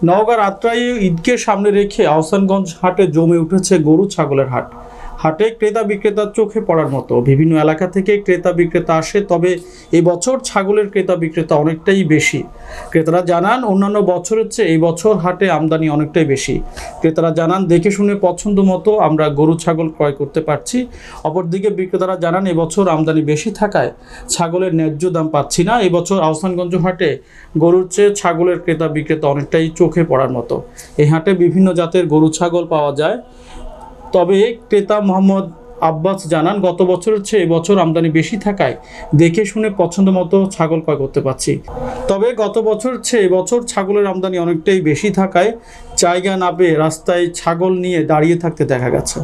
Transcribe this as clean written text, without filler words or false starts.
নওগাঁর আত্রাই ঈদকে সামনে রেখে আহসানগঞ্জ হাটে জমে উঠেছে গরু ছাগলের হাট। হাটে ক্রেতা বিক্রেতার চোখে পড়ার মতো বিভিন্ন এলাকা থেকে ক্রেতা বিক্রেতা আসে, তবে এবছর ছাগলের ক্রেতা বিক্রেতা অনেকটাই বেশি। ক্রেতারা জানান অন্যান্য বছরের চেয়ে এই বছর হাটে আমদানি অনেকটাই বেশি। ক্রেতারা জানান দেখে শুনে পছন্দ মতো আমরা গরু ছাগল ক্রয় করতে পারছি। অপরদিকে বিক্রেতারা জানান এবছর আমদানি বেশি থাকায় ছাগলের ন্যায্য দাম পাচ্ছি না। এবছর আহসানগঞ্জ হাটে গরুর চেয়ে ছাগলের ক্রেতা বিক্রেতা অনেকটাই চোখে পড়ার মতো। এই হাটে বিভিন্ন জাতের গরু ছাগল পাওয়া যায়। তবে ক্রেতা মোহাম্মদ আব্বাস জানান গত বছরের চেয়ে এবছর আমদানি বেশি থাকায় দেখে শুনে পছন্দ মতো ছাগল ক্রয় করতে পারছি। তবে গত বছর চেয়ে এবছর ছাগলের আমদানি অনেকটাই বেশি থাকায় জায়গা না পেয়ে রাস্তায় ছাগল নিয়ে দাঁড়িয়ে থাকতে দেখা গেছে।